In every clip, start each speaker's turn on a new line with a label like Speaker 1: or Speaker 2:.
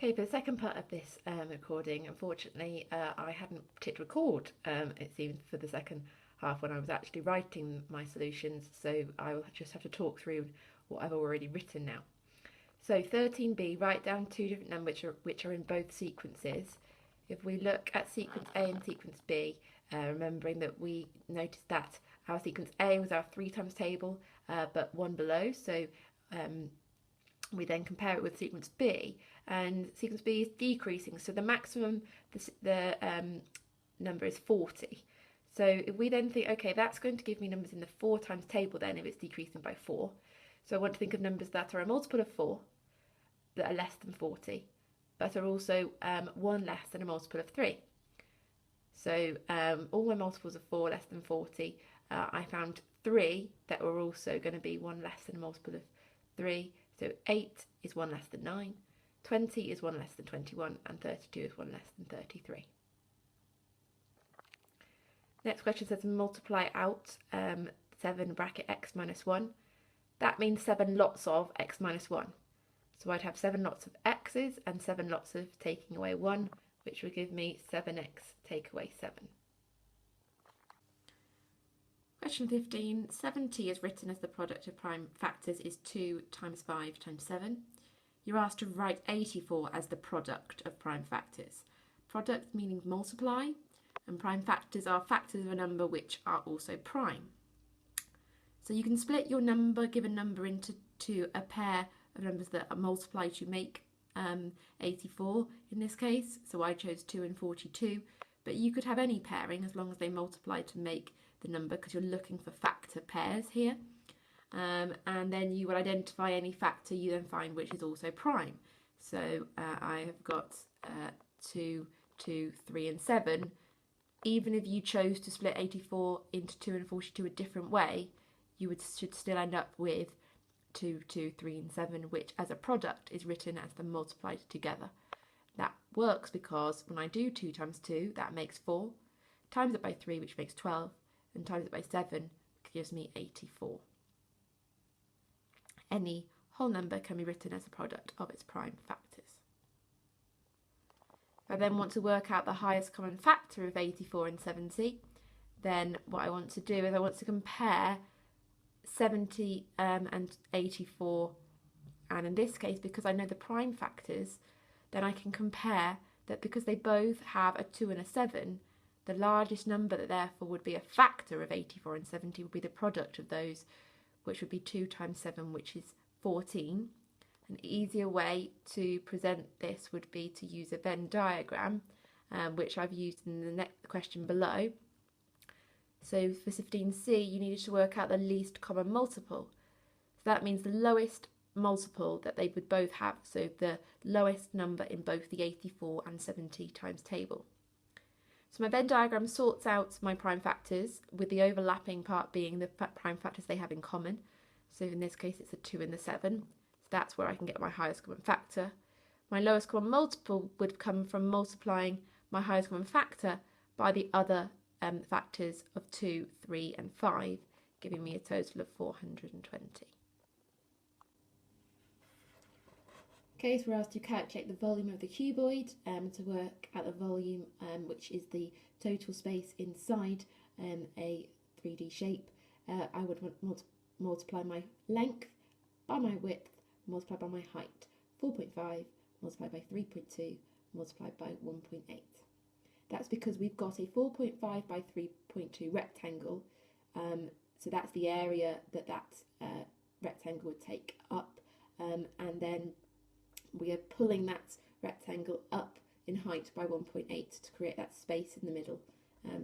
Speaker 1: Okay, for the second part of this recording, unfortunately, I hadn't ticked record, it seemed, for the second half when I was actually writing my solutions, so I will just have to talk through what I've already written now. So 13b, write down two different numbers which are in both sequences. If we look at sequence A and sequence B, remembering that we noticed that our sequence A was our 3 times table, but one below, so we then compare it with sequence B, and sequence B is decreasing, so the maximum number is 40. So if we then think, okay, that's going to give me numbers in the 4 times table then if it's decreasing by 4. So I want to think of numbers that are a multiple of 4 that are less than 40, but are also 1 less than a multiple of 3. So all my multiples of 4 less than 40, I found 3 that were also going to be 1 less than a multiple of 3. So 8 is 1 less than 9, 20 is 1 less than 21, and 32 is 1 less than 33. Next question says multiply out 7 bracket x minus 1. That means 7 lots of x minus 1. So I'd have 7 lots of x's and 7 lots of taking away 1, which would give me 7x take away 7. Question 15, 70 is written as the product of prime factors is 2 times 5 times 7. You're asked to write 84 as the product of prime factors. Product meaning multiply, and prime factors are factors of a number which are also prime. So you can split your given number into a pair of numbers that are multiplied to make 84 in this case. So I chose 2 and 42, but you could have any pairing as long as they multiply to make the number, because you're looking for factor pairs here. And then you will identify any factor you then find which is also prime. So I have got 2, 2, 3 and 7. Even if you chose to split 84 into 2 and 42 a different way, you should still end up with 2, 2, 3 and 7, which as a product is written as them multiplied together. That works because when I do 2 times 2, that makes 4, times it by 3, which makes 12, and times it by 7 gives me 84. Any whole number can be written as a product of its prime factors. If I then want to work out the highest common factor of 84 and 70, then what I want to do is I want to compare 70 and 84, and in this case, because I know the prime factors, then I can compare that because they both have a 2 and a 7, the largest number that therefore would be a factor of 84 and 70 would be the product of those, which would be 2 times 7, which is 14. An easier way to present this would be to use a Venn diagram, which I've used in the next question below. So for 15C, you needed to work out the least common multiple. So that means the lowest multiple that they would both have, so the lowest number in both the 84 and 70 times table. So my Venn diagram sorts out my prime factors, with the overlapping part being the prime factors they have in common. So in this case, it's a 2 and the 7. So that's where I can get my highest common factor. My lowest common multiple would come from multiplying my highest common factor by the other factors of 2, 3 and 5, giving me a total of 420. Okay, so we're asked to calculate the volume of the cuboid to work out the volume, which is the total space inside a 3D shape. I would multiply my length by my width, multiplied by my height. 4.5 multiplied by 3.2 multiplied by 1.8. That's because we've got a 4.5 by 3.2 rectangle, so that's the area that rectangle would take up, and then we are pulling that rectangle up in height by 1.8 to create that space in the middle.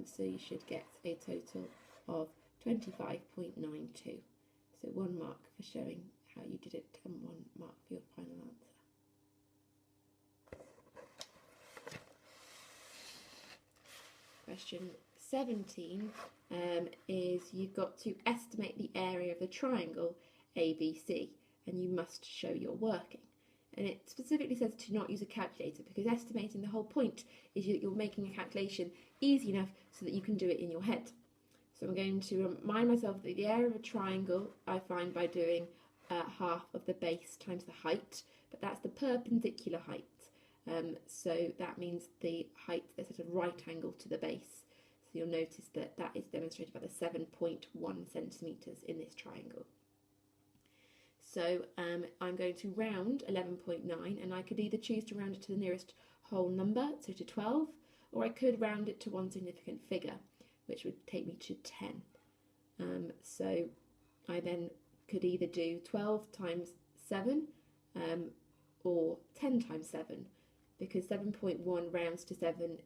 Speaker 1: So you should get a total of 25.92. So 1 mark for showing how you did it and 1 mark for your final answer. Question 17 is you've got to estimate the area of the triangle ABC, and you must show your working. And it specifically says to not use a calculator, because estimating, the whole point is that you're making a calculation easy enough so that you can do it in your head. So I'm going to remind myself that the area of a triangle I find by doing half of the base times the height, but that's the perpendicular height. So that means the height, there's at a right angle to the base. So you'll notice that that is demonstrated by the 7.1 centimetres in this triangle. So I'm going to round 11.9, and I could either choose to round it to the nearest whole number, so to 12, or I could round it to one significant figure, which would take me to 10. So I then could either do 12 times 7 or 10 times 7, because 7.1 rounds to 7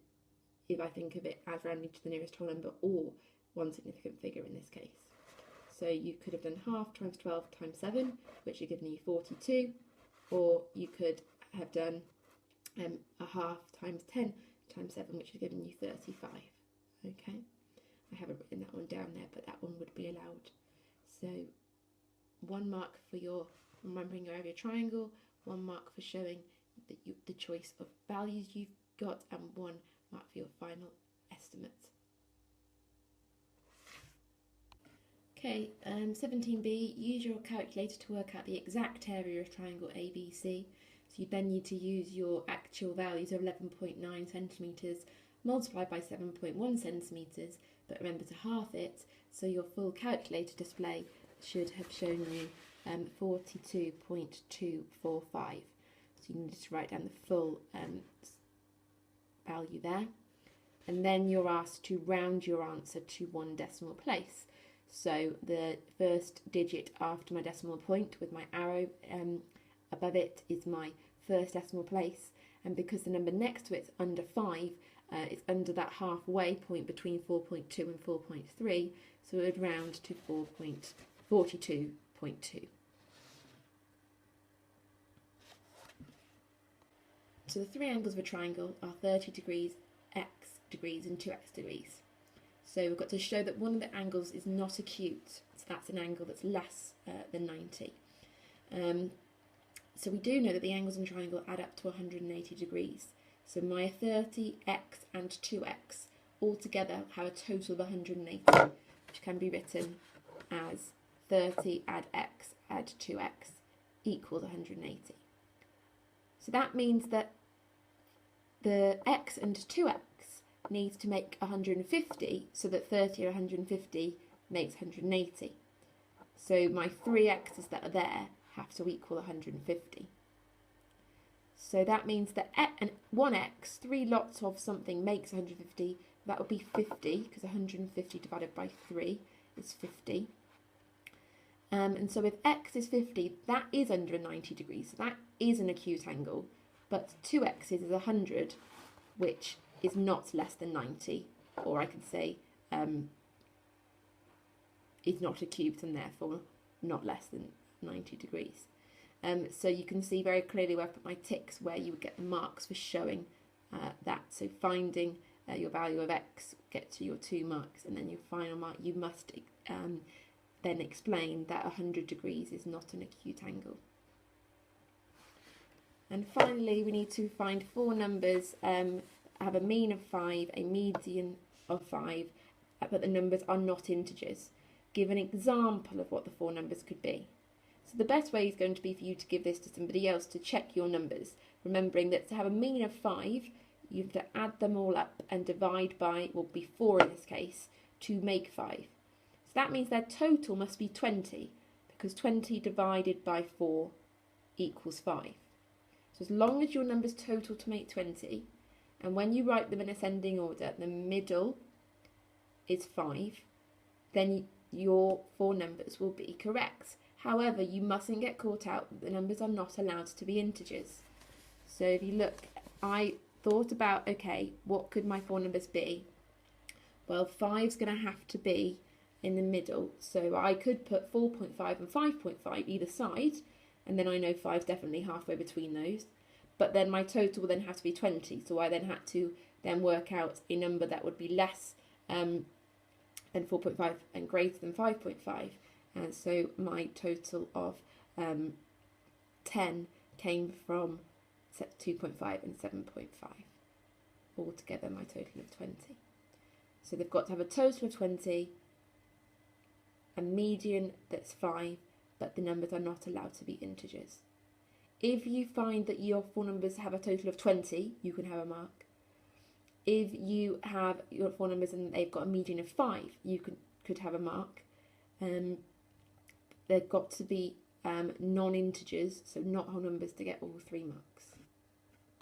Speaker 1: if I think of it as rounding to the nearest whole number or one significant figure in this case. So you could have done half times 12 times 7, which would give you 42, or you could have done a half times 10 times 7, which would have given you 35. Okay, I haven't written that one down there, but that one would be allowed. So 1 mark for your remembering your area triangle, 1 mark for showing the choice of values you've got, and 1 mark for your final estimate. Okay, 17b, use your calculator to work out the exact area of triangle ABC. So you then need to use your actual values of 11.9 centimetres multiplied by 7.1 centimetres, but remember to half it, so your full calculator display should have shown you 42.245. So you need to write down the full value there. And then you're asked to round your answer to 1 decimal place. So the first digit after my decimal point with my arrow above it is my first decimal place, and because the number next to it's under 5, it's under that halfway point between 4.2 and 4.3, so it would round to 42.2. So the 3 angles of a triangle are 30 degrees, x degrees and 2x degrees. So we've got to show that one of the angles is not acute, so that's an angle that's less than 90. So we do know that the angles in a triangle add up to 180 degrees. So my 30, x and 2x all together have a total of 180, which can be written as 30 add x add 2x equals 180. So that means that the x and 2x needs to make 150, so that 30 and 150 makes 180. So my 3 x's that are there have to equal 150. So that means that 1x, 3 lots of something makes 150, that would be 50, because 150 divided by 3 is 50. And so if x is 50, that is under 90 degrees, so that is an acute angle, but 2x is 100, which is not less than 90, or I could say is not acute and therefore not less than 90 degrees. So you can see very clearly where I've put my ticks where you would get the marks for showing that. So finding your value of x gets you your 2 marks, and then your final mark you must then explain that 100 degrees is not an acute angle. And finally we need to find 4 numbers have a mean of 5, a median of 5, but the numbers are not integers. Give an example of what the 4 numbers could be. So the best way is going to be for you to give this to somebody else to check your numbers, remembering that to have a mean of 5, you have to add them all up and divide by, well, be 4 in this case, to make 5. So that means their total must be 20, because 20 divided by 4 equals 5. So as long as your numbers total to make 20, and when you write them in ascending order, the middle is 5, then your 4 numbers will be correct. However, you mustn't get caught out that the numbers are not allowed to be integers. So if you look, I thought about, okay, what could my 4 numbers be? Well, 5's going to have to be in the middle, so I could put 4.5 and 5.5 either side, and then I know 5's definitely halfway between those. But then my total will then have to be 20, so I then had to then work out a number that would be less than 4.5 and greater than 5.5. And so my total of 10 came from 2.5 and 7.5. Altogether my total of 20. So they've got to have a total of 20, a median that's 5, but the numbers are not allowed to be integers. If you find that your four numbers have a total of 20, you can have a mark. If you have your four numbers and they've got a median of 5, you could have a mark. They've got to be non-integers, so not whole numbers, to get all 3 marks.